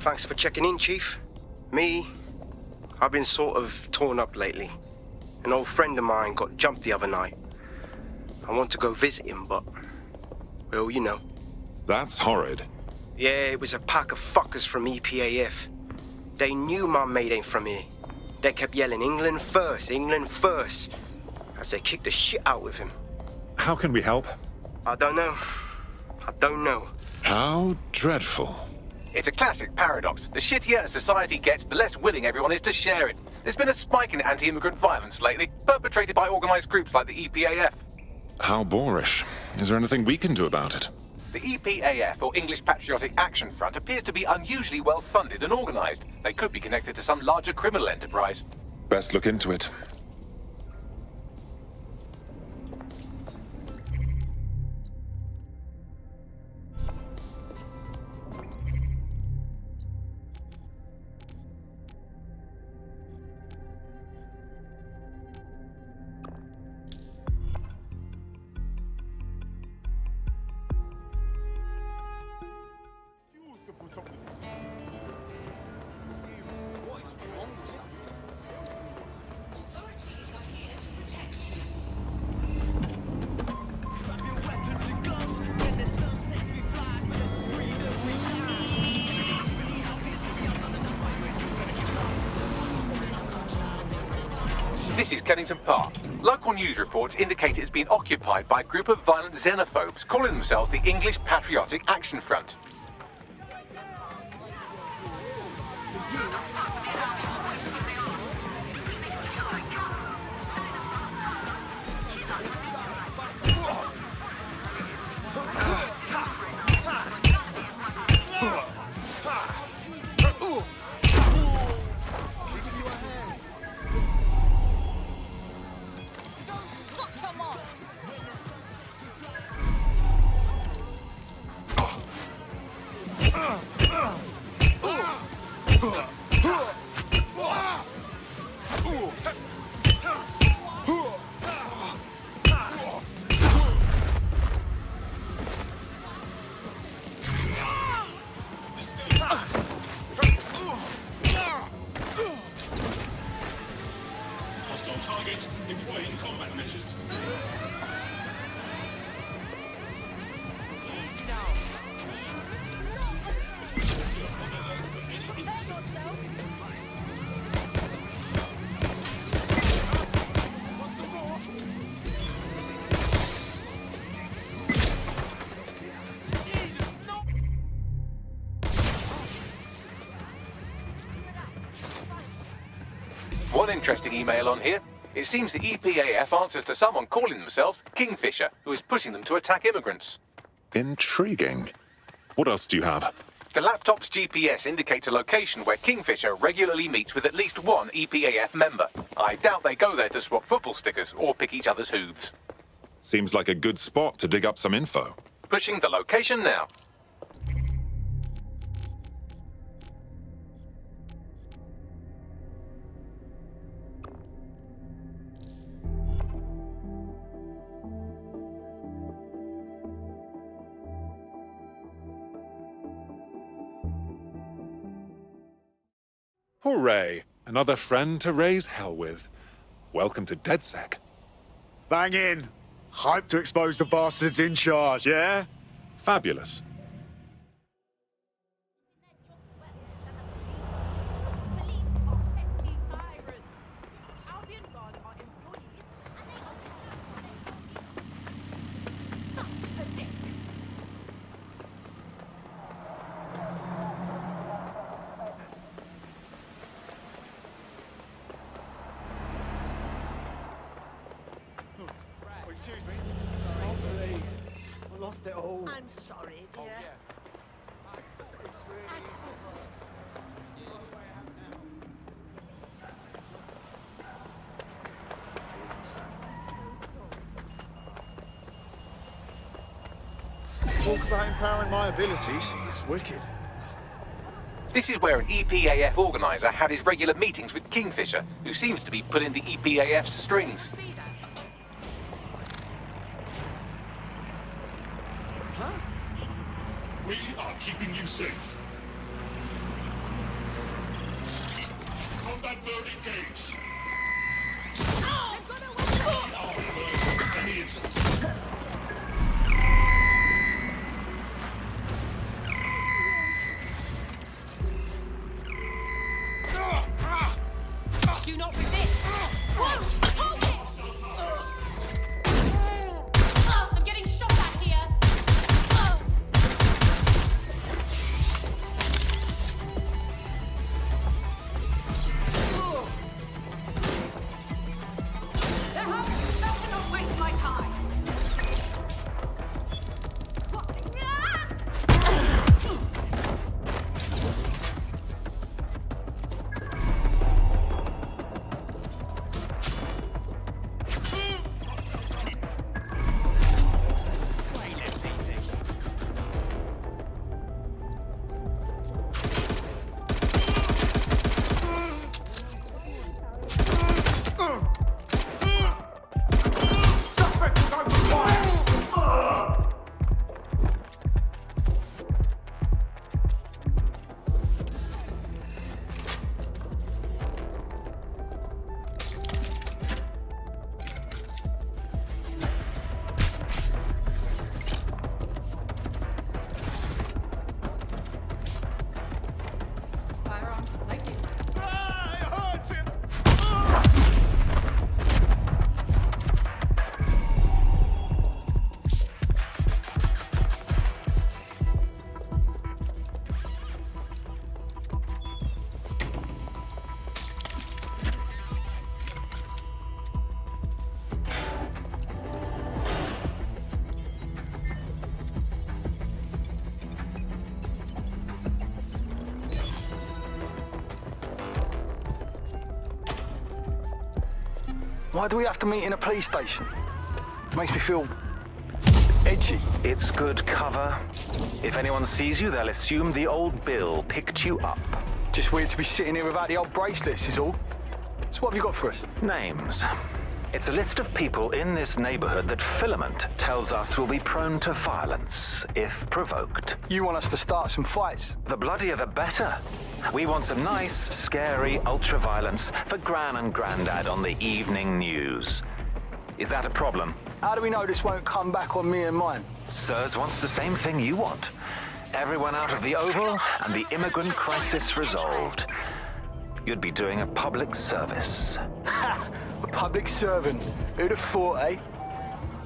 Thanks for checking in, Chief. I've been sort of torn up lately. An old friend of mine got jumped the other night. I want to go visit him, but... well, you know. That's horrid. Yeah, it was a pack of fuckers from EPAF. They knew my mate ain't from here. They kept yelling, England first, as they kicked the shit out with him. How can we help? I don't know. How dreadful. It's a classic paradox. The shittier a society gets, the less willing everyone is to share it. There's been a spike in anti-immigrant violence lately, perpetrated by organized groups like the EPAF. How boorish. Is there anything we can do about it? The EPAF, or English Patriotic Action Front, appears to be unusually well funded and organized. They could be connected to some larger criminal enterprise. Best look into it. This is Kennington Park. Local news reports indicate it's been occupied by a group of violent xenophobes calling themselves the English Patriotic Action Front. One interesting email on here. It seems the EPAF answers to someone calling themselves Kingfisher, who is pushing them to attack immigrants. Intriguing. What else do you have? The laptop's GPS indicates a location where Kingfisher regularly meets with at least one EPAF member. I doubt they go there to swap football stickers or pick each other's hooves. Seems like a good spot to dig up some info. Pushing the location now. Hooray! Another friend to raise hell with. Welcome to DedSec. Bang in. Hype to expose the bastards in charge, yeah? Fabulous. Excuse me. I lost it all. I'm sorry, dear. It's really... Talk about empowering my abilities. It's wicked. This is where an EPAF organizer had his regular meetings with Kingfisher, who seems to be pulling the EPAF's strings. We are keeping you safe. Do not resist. Hold it! I'm getting shot at here. Better not waste my time. Firearm, like it. Why do we have to meet in a police station? Makes me feel edgy. It's good cover. If anyone sees you, they'll assume the old Bill picked you up. Just weird to be sitting here without the old bracelets is all. So what have you got for us? Names. It's a list of people in this neighborhood that Filament tells us will be prone to violence if provoked. You want us to start some fights? The bloodier the better. We want some nice, scary ultra-violence for Gran and Grandad on the evening news. Is that a problem? How do we know this won't come back on me and mine? Sirs wants the same thing you want. Everyone out of the Oval and the immigrant crisis resolved. You'd be doing a public service. Ha! A public servant. Who'd have thought, eh?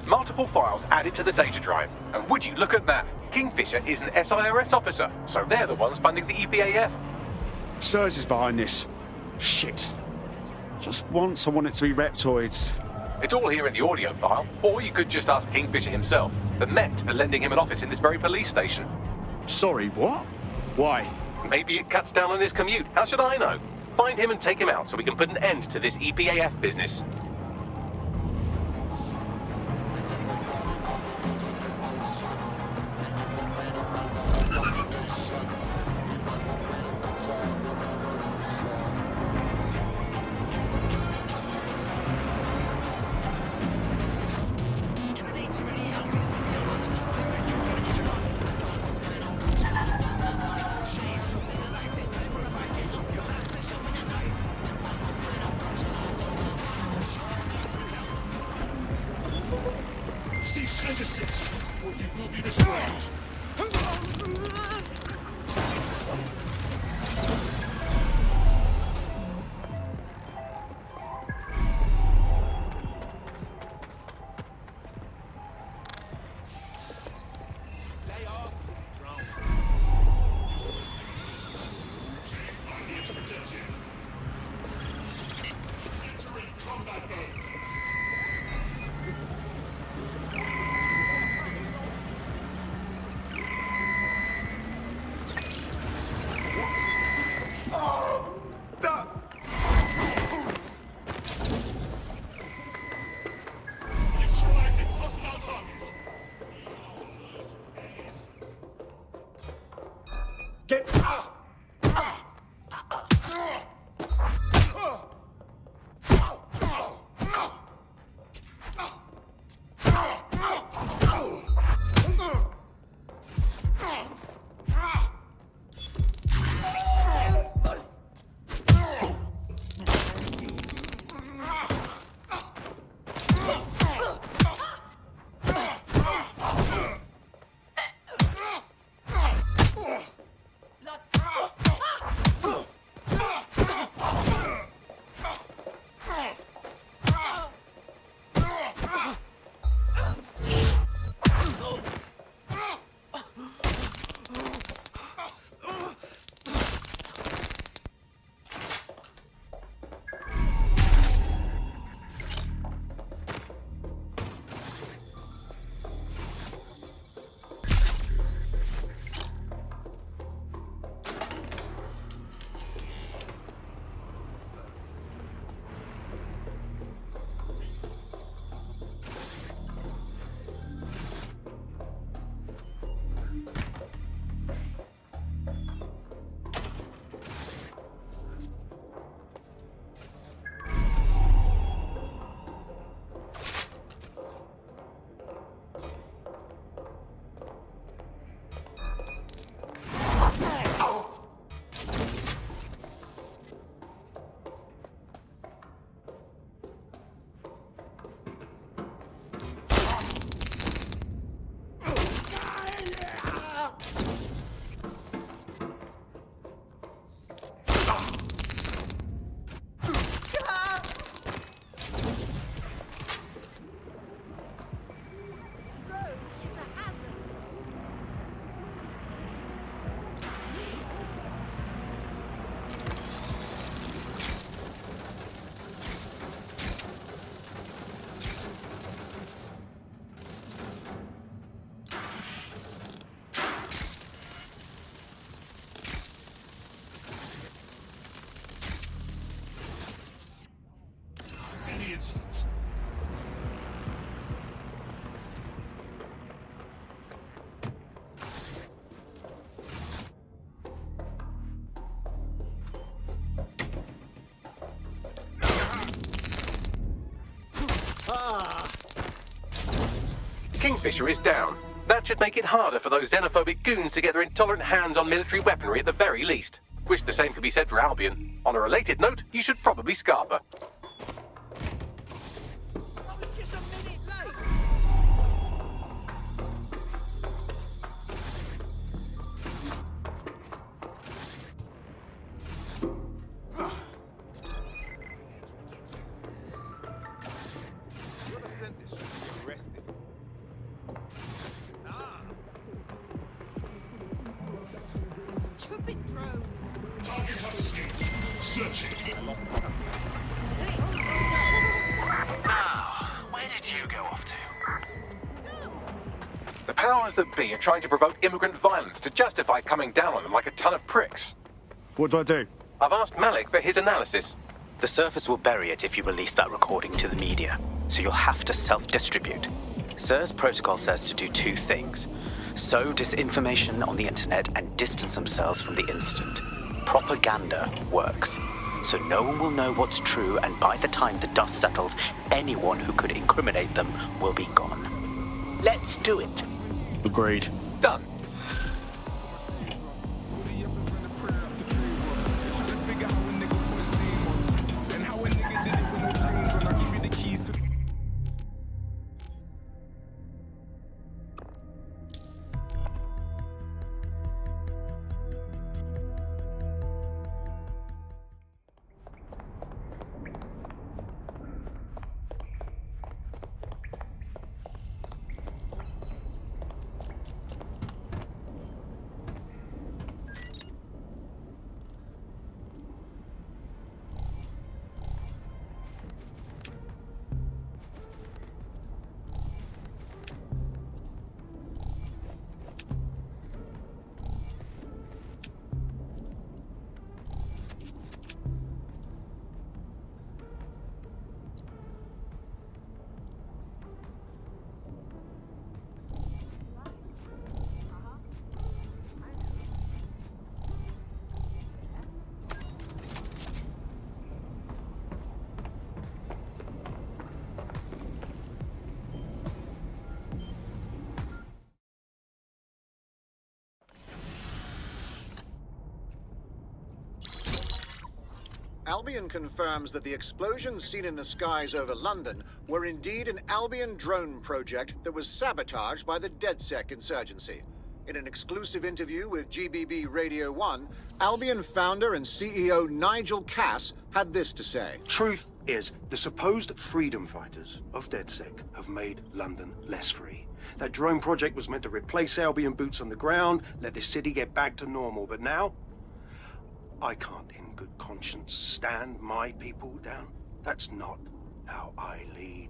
Multiple files added to the data drive. And would you look at that? Kingfisher is an SIRS officer, so they're the ones funding the EPAF. Sirs is behind this. Shit. Just once I want it to be reptoids. It's all here in the audio file, or you could just ask Kingfisher himself. The Met are lending him an office in this very police station. Sorry, what? Why? Maybe it cuts down on his commute. How should I know? Find him and take him out so we can put an end to this EPAF business. Cease and desist, or you will be destroyed. Kingfisher is down. That should make it harder for those xenophobic goons to get their intolerant hands on military weaponry at the very least. Wish the same could be said for Albion. On a related note, you should probably scarper. Stupid drone. Target has escaped. Searching. Now, where did you go off to? The powers that be are trying to provoke immigrant violence to justify coming down on them like a ton of pricks. What do I do? I've asked Malik for his analysis. The Surface will bury it if you release that recording to the media, so you'll have to self-distribute. SIR's protocol says to do two things: sow disinformation on the internet and distance themselves from the incident. Propaganda works, so no one will know what's true, and by the time the dust settles, anyone who could incriminate them will be gone. Let's do it. Agreed. Done. Albion confirms that the explosions seen in the skies over London were indeed an Albion drone project that was sabotaged by the DedSec insurgency. In an exclusive interview with GBB Radio 1, Albion founder and CEO Nigel Cass had this to say. Truth is, the supposed freedom fighters of DedSec have made London less free. That drone project was meant to replace Albion boots on the ground, let the city get back to normal, but now I can't in good conscience stand my people down. That's not how I lead.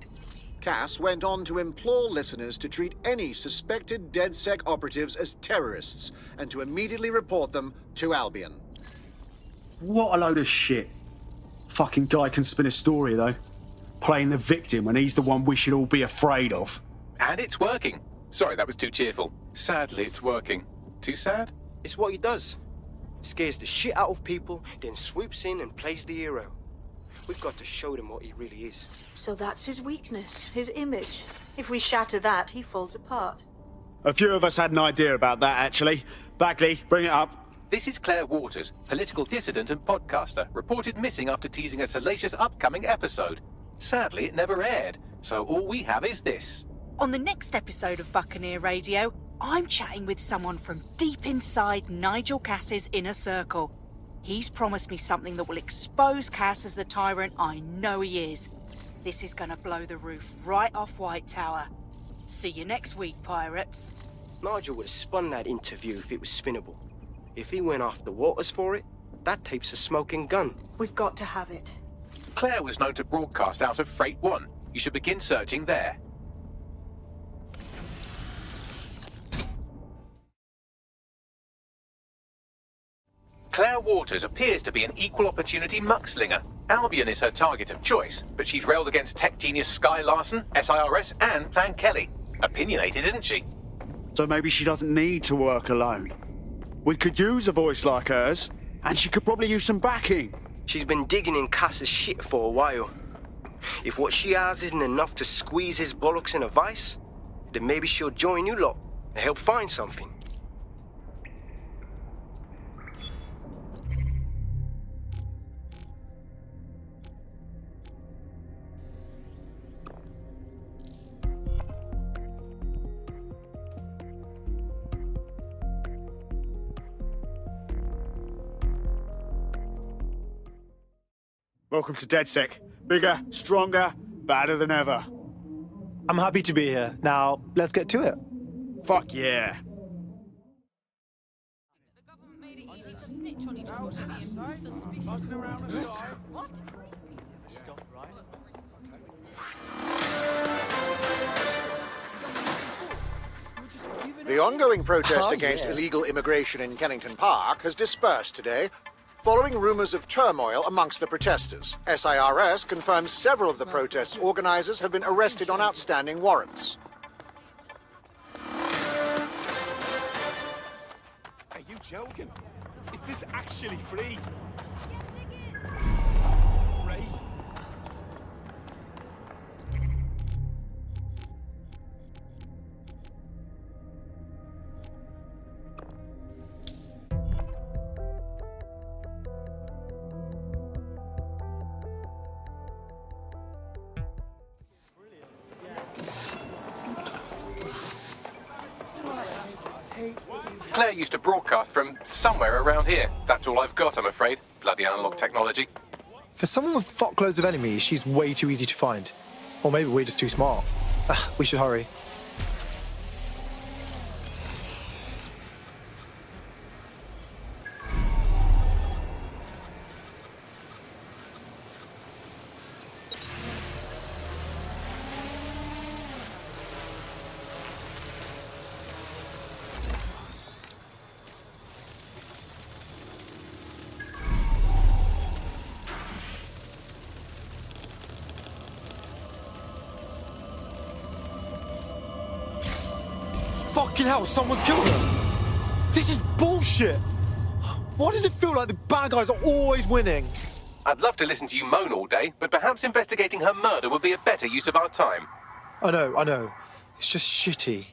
Cass went on to implore listeners to treat any suspected DedSec operatives as terrorists and to immediately report them to Albion. What a load of shit. Fucking guy can spin a story, though. Playing the victim when he's the one we should all be afraid of. And it's working. Sorry, that was too cheerful. Sadly, it's working. Too sad? It's what he does. Scares the shit out of people, then swoops in and plays the hero. We've got to show them what he really is. So that's his weakness, his image. If we shatter that, he falls apart. A few of us had an idea about that, actually. Bagley, bring it up. This is Claire Waters, political dissident and podcaster, reported missing after teasing a salacious upcoming episode. Sadly, it never aired, so all we have is this. On the next episode of Buccaneer Radio, I'm chatting with someone from deep inside Nigel Cass's inner circle. He's promised me something that will expose Cass as the tyrant I know he is. This is gonna blow the roof right off White Tower. See you next week, pirates. Nigel would have spun that interview if it was spinnable. If he went after Waters for it, that tape's a smoking gun. We've got to have it. Claire was known to broadcast out of Freight 1. You should begin searching there. Claire Waters appears to be an equal opportunity muckslinger. Albion is her target of choice, but she's railed against tech genius Sky Larson, SIRS, and Plan Kelly. Opinionated, isn't she? So maybe she doesn't need to work alone. We could use a voice like hers, and she could probably use some backing. She's been digging in Cass's shit for a while. If what she has isn't enough to squeeze his bollocks in a vice, then maybe she'll join you lot and help find something. Welcome to DedSec. Bigger, stronger, badder than ever. I'm happy to be here. Now, let's get to it. Fuck yeah. The ongoing protest against illegal immigration in Kennington Park has dispersed today, following rumours of turmoil amongst the protesters. SIRS confirms several of the protest's organisers have been arrested on outstanding warrants. Are you joking? Is this actually free? Free? Claire used to broadcast from somewhere around here. That's all I've got, I'm afraid. Bloody analog technology. For someone with fuckloads of enemies, she's way too easy to find. Or maybe we're just too smart. We should hurry. Fucking hell, someone's killed her! This is bullshit! Why does it feel like the bad guys are always winning? I'd love to listen to you moan all day, but perhaps investigating her murder would be a better use of our time. I know. It's just shitty.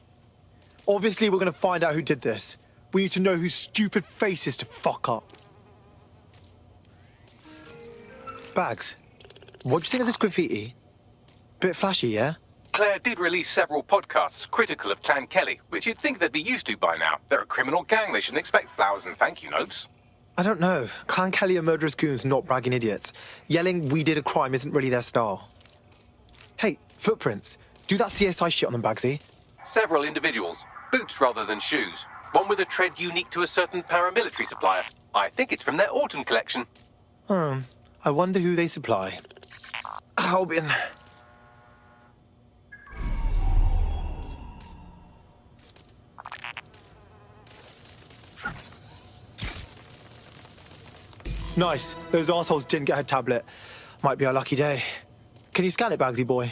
Obviously, we're gonna find out who did this. We need to know whose stupid faces to fuck up. Bags, what do you think of this graffiti? Bit flashy, yeah? Claire did release several podcasts critical of Clan Kelly, which you'd think they'd be used to by now. They're a criminal gang, they shouldn't expect flowers and thank you notes. I don't know. Clan Kelly are murderous goons, not bragging idiots. Yelling we did a crime isn't really their style. Hey, footprints. Do that CSI shit on them, Bagsy. Several individuals. Boots rather than shoes. One with a tread unique to a certain paramilitary supplier. I think it's from their autumn collection. I wonder who they supply. Albion. Nice. Those assholes didn't get her tablet. Might be our lucky day. Can you scan it, Bagsy boy?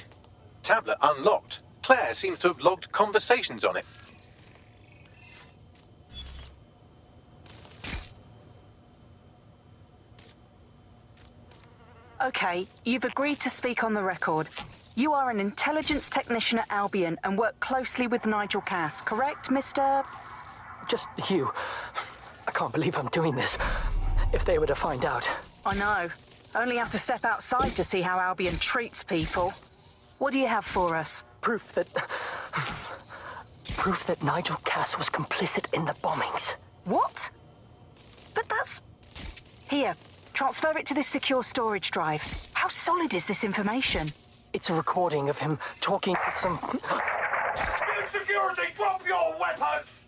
Tablet unlocked. Claire seems to have logged conversations on it. Okay, you've agreed to speak on the record. You are an intelligence technician at Albion and work closely with Nigel Cass, correct, Mr...? Just you. I can't believe I'm doing this. If they were to find out. I know. Only have to step outside to see how Albion treats people. What do you have for us? Proof that Nigel Cass was complicit in the bombings. What? But that's... Here, transfer it to this secure storage drive. How solid is this information? It's a recording of him talking with some... Security, drop your weapons!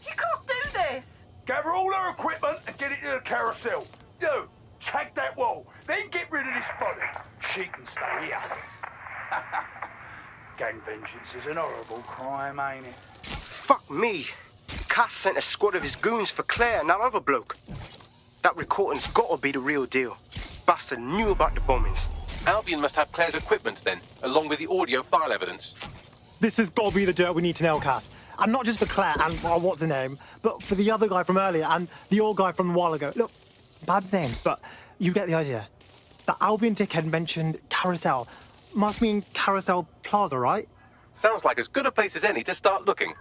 You can't do this! Gather all her equipment and get it to the carousel. You, tag that wall, then get rid of this body. She can stay here. Gang vengeance is an horrible crime, ain't it? Fuck me. Cass sent a squad of his goons for Claire and that other bloke. That recording's gotta be the real deal. Bastard knew about the bombings. Albion must have Claire's equipment then, along with the audio file evidence. This has got to be the dirt we need to nail, Cass. And not just for Claire and, what's her name, but for the other guy from earlier and the old guy from a while ago. Look, bad names, but you get the idea. The Albion dickhead mentioned Carousel. must mean Carousel Plaza, right? Sounds like as good a place as any to start looking.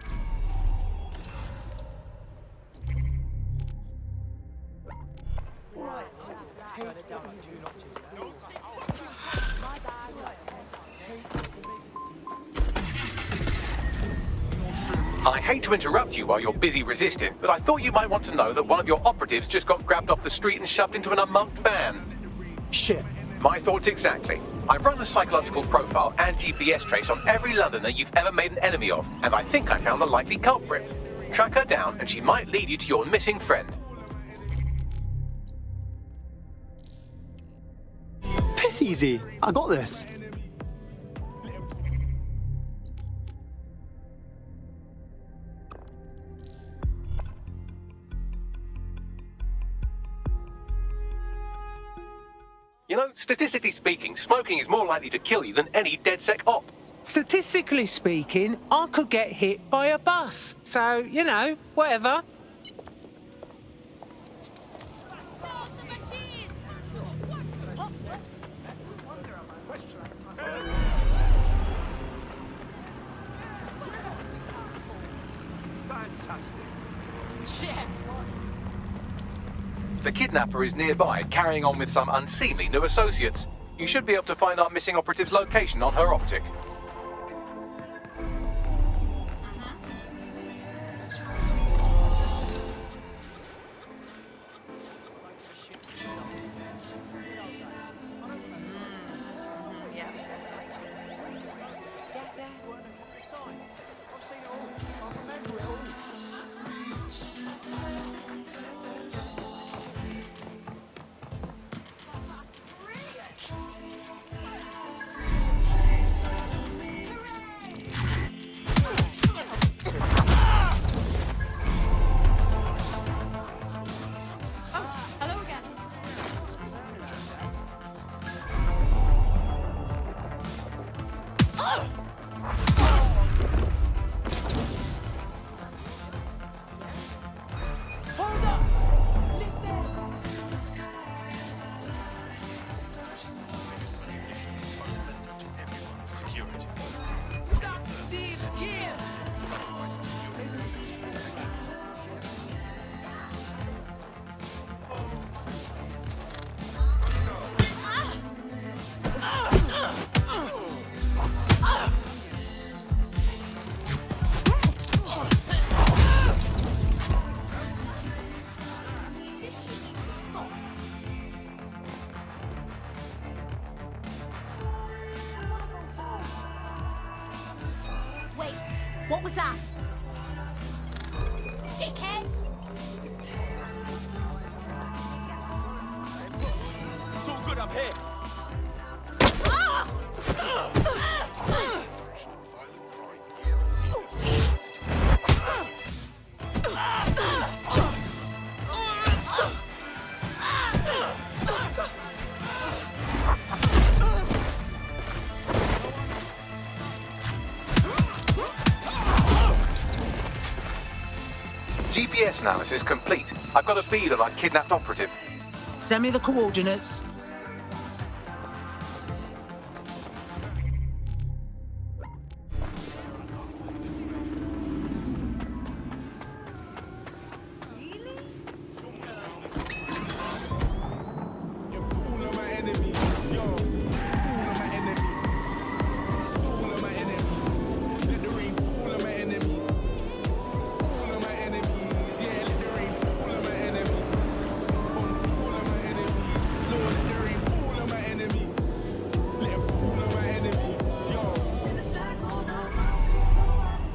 I hate to interrupt you while you're busy resisting, but I thought you might want to know that one of your operatives just got grabbed off the street and shoved into an unmarked van. Shit. My thoughts exactly. I've run a psychological profile and GPS trace on every Londoner you've ever made an enemy of, and I think I found the likely culprit. Track her down, and she might lead you to your missing friend. Piss easy. I got this. You know, statistically speaking, smoking is more likely to kill you than any DedSec op. Statistically speaking, I could get hit by a bus. So, you know, whatever. Fantastic. Yeah. The kidnapper is nearby, carrying on with some unseemly new associates. You should be able to find our missing operative's location on her optic. What was that? Dickhead! It's all good, I'm here. GPS analysis complete. I've got a bead on our kidnapped operative. Send me the coordinates.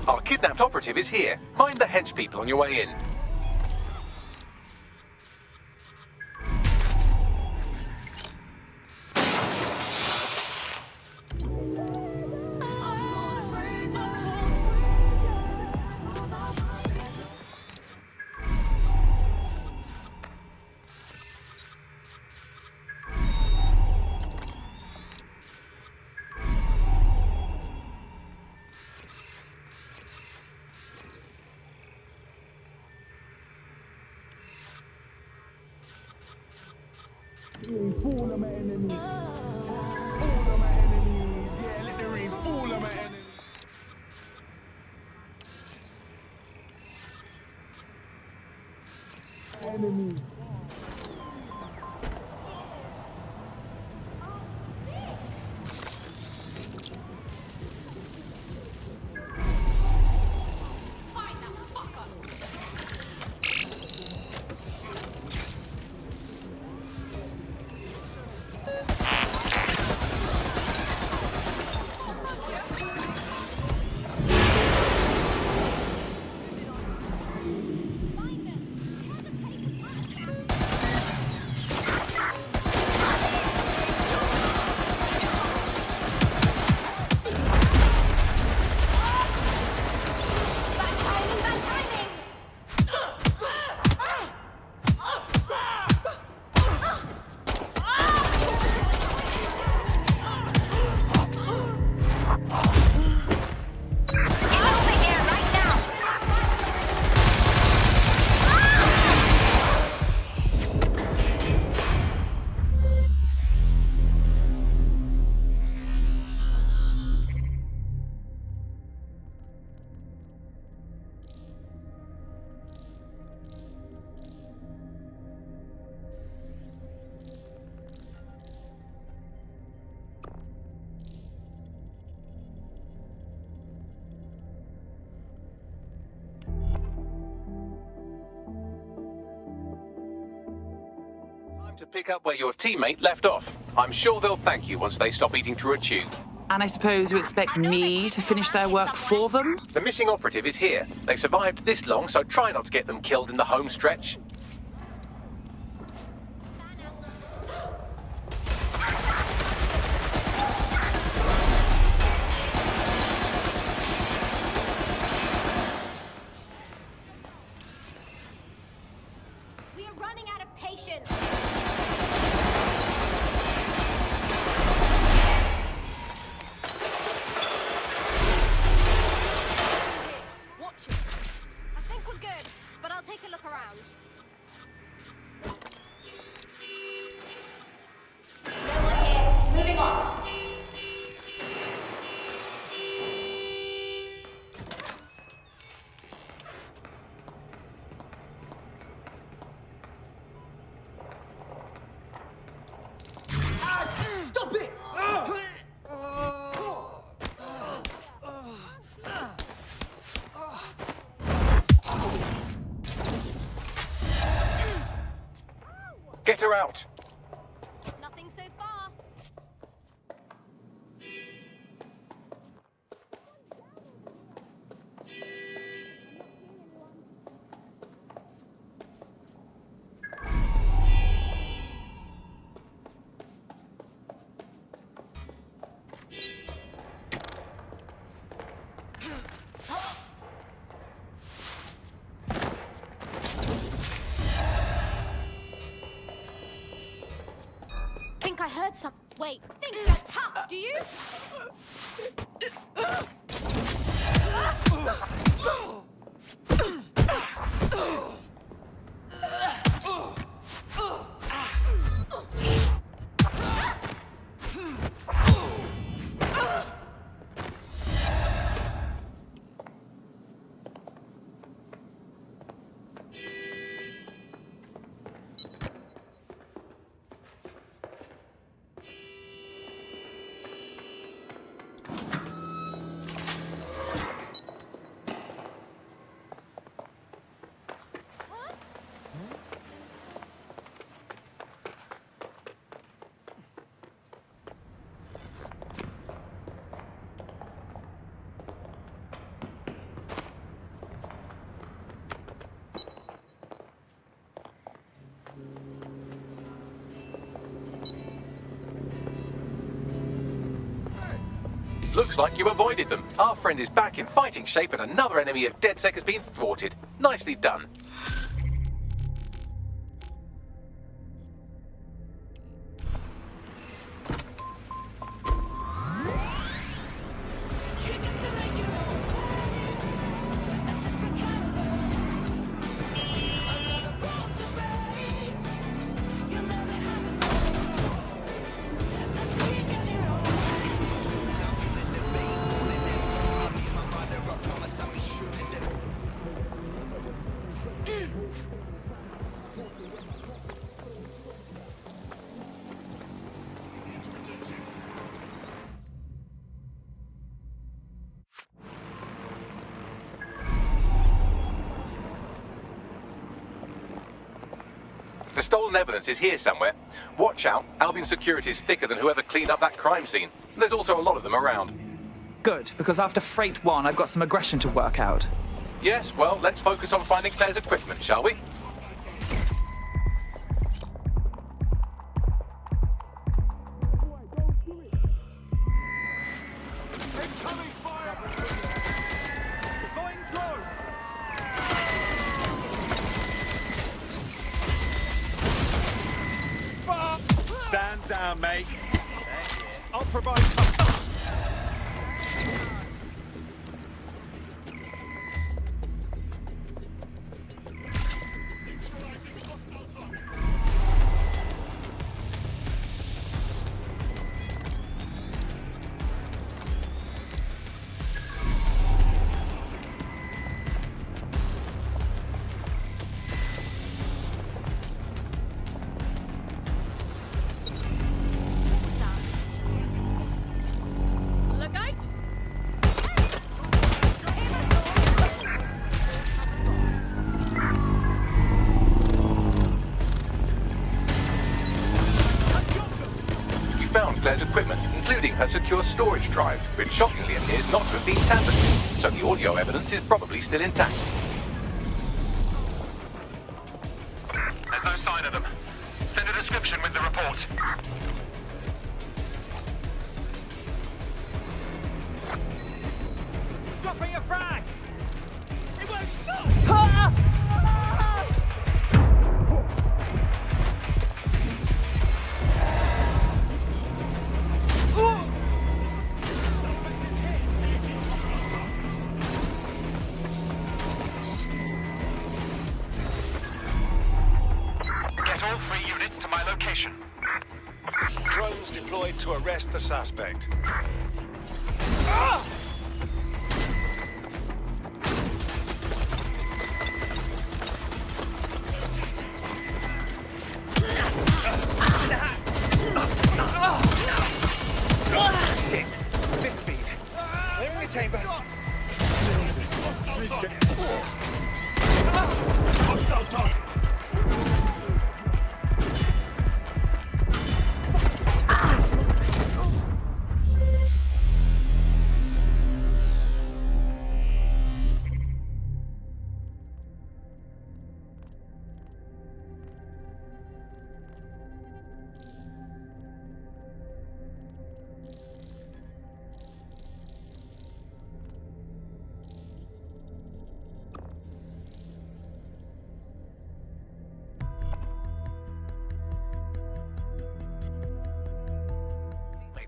Our kidnapped operative is here. Mind the hench people on your way in. All of my enemies. All of my enemies. enemy. To pick up where your teammate left off. I'm sure they'll thank you once they stop eating through a tube. And I suppose you expect me to finish their work for them? The missing operative is here. They've survived this long, so try not to get them killed in the home stretch. We are running out of patience. Watch it. I think we're good, but I'll take a look around. No one here. Moving on. Stop it! Get her out. Nothing so far. Think I heard some. Wait, think you're tough, do you? Looks like you avoided them. Our friend is back in fighting shape and another enemy of DedSec has been thwarted. Nicely done. The stolen evidence is here somewhere. Watch out, Albion security is thicker than whoever cleaned up that crime scene. There's also a lot of them around. Good, because after Freight 1, I've got some aggression to work out. Yes, well, let's focus on finding Claire's equipment, shall we? Stand down, mates. I'll provide cover. Claire's equipment, including her secure storage drive, which shockingly appears not to have been tampered with, so the audio evidence is probably still intact. There's no sign of them. Send a description with the report. Dropping a frag! It won't stop! Get all 3 units to my location. Drones deployed to arrest the suspect. Shit! This speed. They're in the chamber.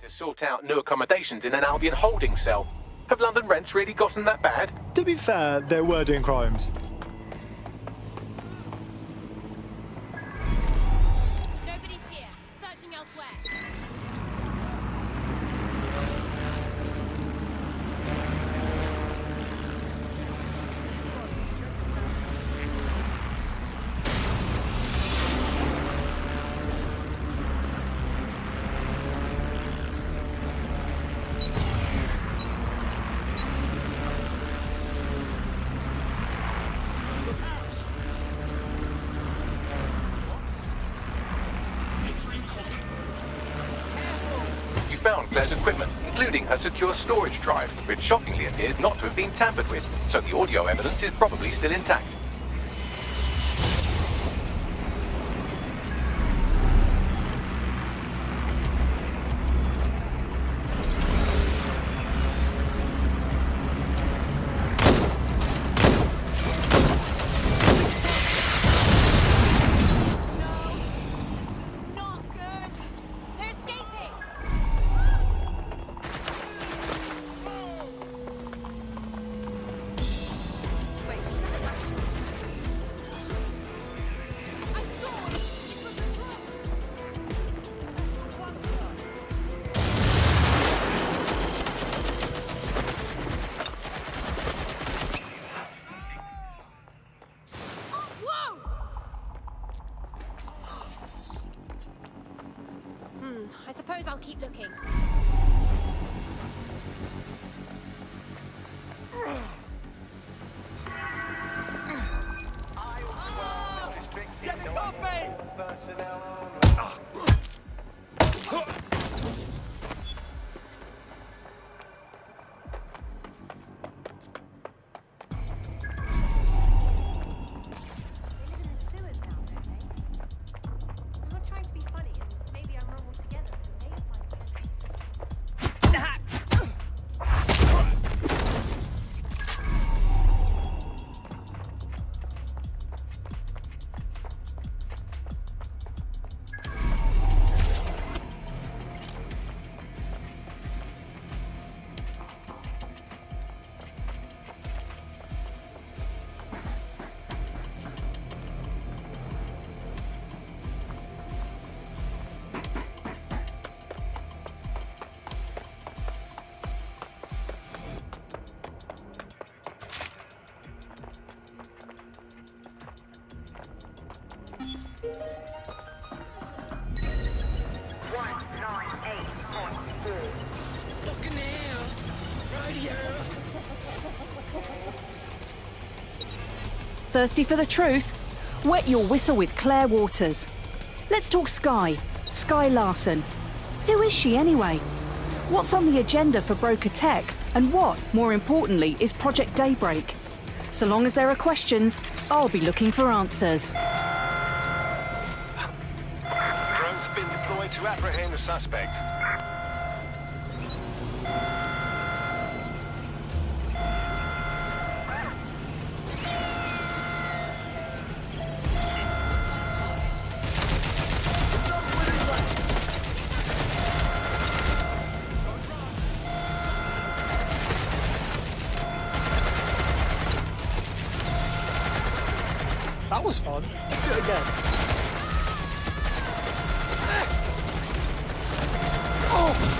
To sort out new accommodations in an Albion holding cell. Have London rents really gotten that bad? To be fair, they were doing crimes. Nobody's here. Searching elsewhere. Found Claire's equipment, including her secure storage drive, which shockingly appears not to have been tampered with, so the audio evidence is probably still intact. I suppose I'll keep looking. Get this off me! Thirsty for the truth? Wet your whistle with Claire Waters. Let's talk Skye. Skye Larson. Who is she anyway? What's on the agenda for Broker Tech? And what, more importantly, is Project Daybreak? So long as there are questions, I'll be looking for answers. Drone's been deployed to apprehend the suspect. That was fun. Let's do it again. Oh!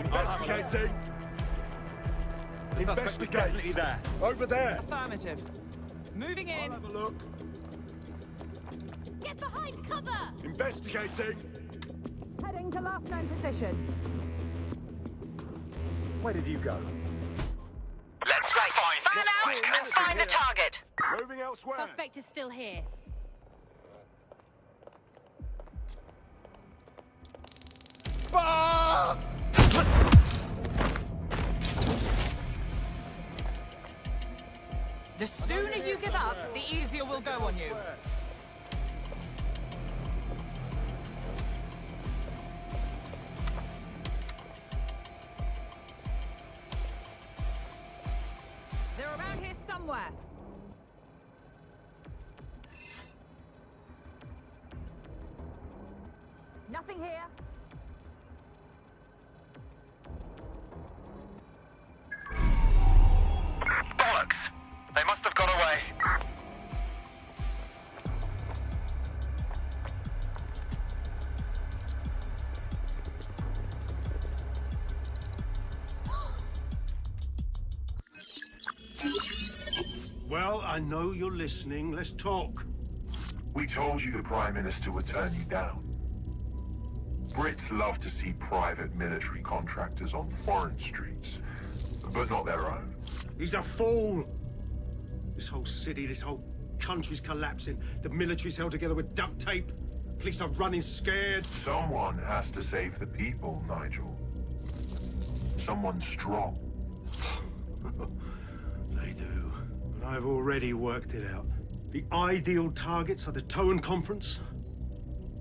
Investigating. The suspect was definitely there. Over there. Affirmative. Moving in. I'll have a look. Get behind cover! Investigating. Heading to last known position. Where did you go? Let's find and find the target. Moving elsewhere. Suspect is still here. The sooner you give up, the easier we'll go on you. They're around here somewhere. Nothing here. Bollocks! They must have got away. Well, I know you're listening. Let's talk. We told you the Prime Minister would turn you down. Brits love to see private military contractors on foreign streets, but not their own. He's a fool. This whole city, this whole country's collapsing. The military's held together with duct tape. Police are running scared. Someone has to save the people, Nigel. Someone strong. They do. And I've already worked it out. The ideal targets are the Toan Conference,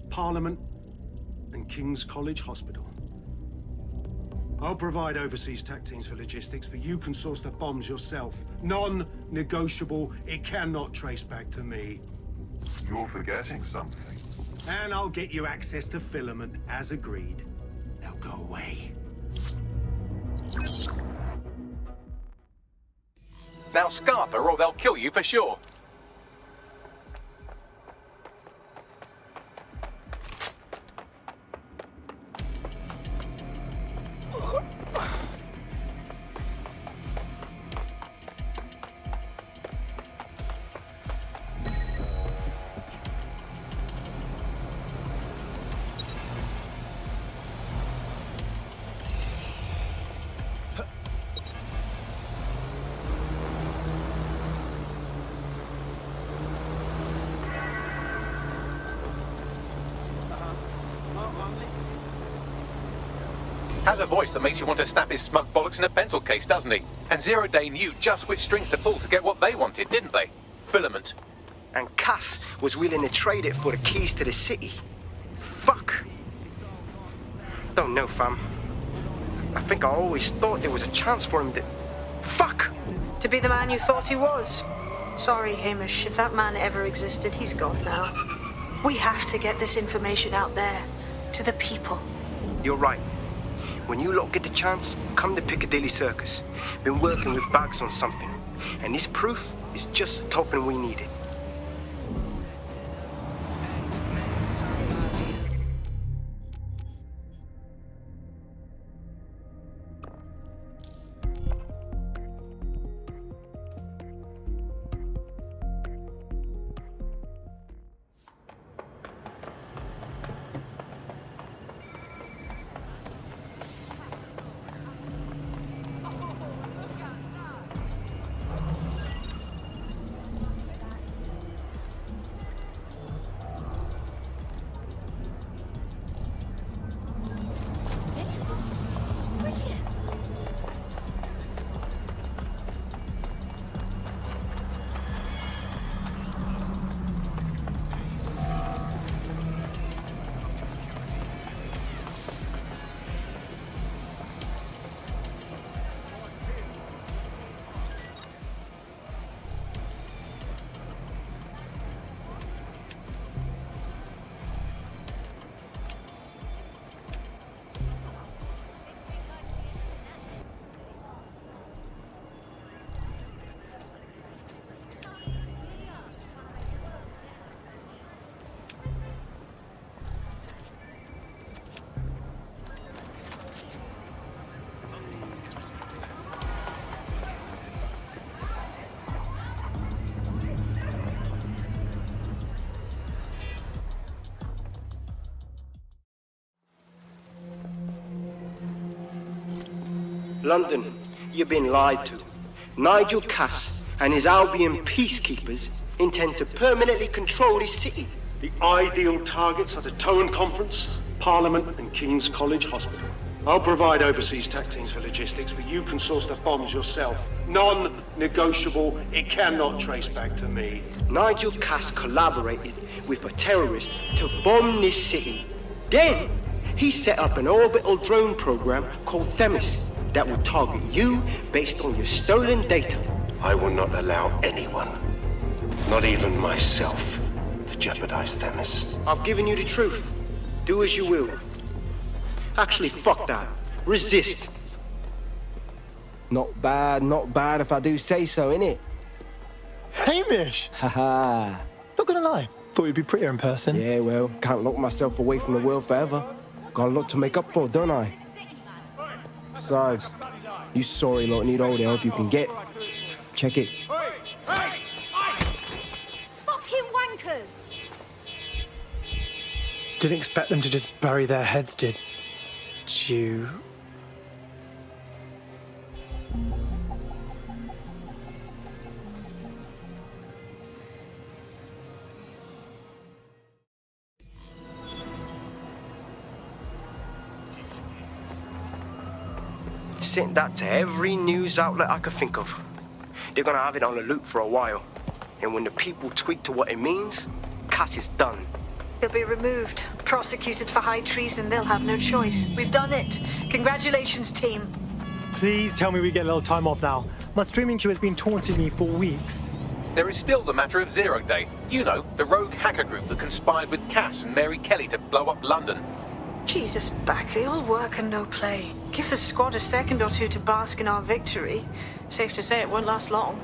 Parliament, and King's College Hospital. I'll provide overseas tac teams for logistics, but you can source the bombs yourself. Non-negotiable. It cannot trace back to me. You're forgetting something. And I'll get you access to filament, as agreed. Now go away. Now scarper or they'll kill you for sure. Has a voice that makes you want to snap his smug bollocks in a pencil case, doesn't he? And Zero Day knew just which strings to pull to get what they wanted, didn't they? Filament. And Cass was willing to trade it for the keys to the city. Fuck. Don't know, fam. I think I always thought there was a chance for him to... Fuck! To be the man you thought he was. Sorry, Hamish. If that man ever existed, he's gone now. We have to get this information out there, to the people. You're right. When you lot get the chance, come to Piccadilly Circus. Been working with Bags on something, and this proof is just the token we needed. London, you've been lied to. Nigel Cass and his Albion peacekeepers intend to permanently control this city. The ideal targets are the Towan Conference, Parliament and King's College Hospital. I'll provide overseas tech teams for logistics, but you can source the bombs yourself. Non-negotiable, it cannot trace back to me. Nigel Cass collaborated with a terrorist to bomb this city. Then, he set up an orbital drone program called Themis that would target you based on your stolen data. I will not allow anyone, not even myself, to jeopardize Themis. I've given you the truth. Do as you will. Actually, fuck that. Resist. Not bad if I do say so, innit? Hamish! Haha. Not gonna lie, thought you'd be prettier in person. Yeah, well, can't lock myself away from the world forever. Got a lot to make up for, don't I? Besides, you sorry lot need all the help you can get. Check it. Fucking wankers! Didn't expect them to just bury their heads, did you? Sent that to every news outlet I could think of. They're gonna have it on the loop for a while. And when the people tweak to what it means, Cass is done. He'll be removed, prosecuted for high treason. They'll have no choice. We've done it. Congratulations, team. Please tell me we get a little time off now. My streaming queue has been taunting me for weeks. There is still the matter of Zero Day. You know, the rogue hacker group that conspired with Cass and Mary Kelly to blow up London. Jesus, Backley, all work and no play. Give the squad a second or two to bask in our victory. Safe to say it won't last long.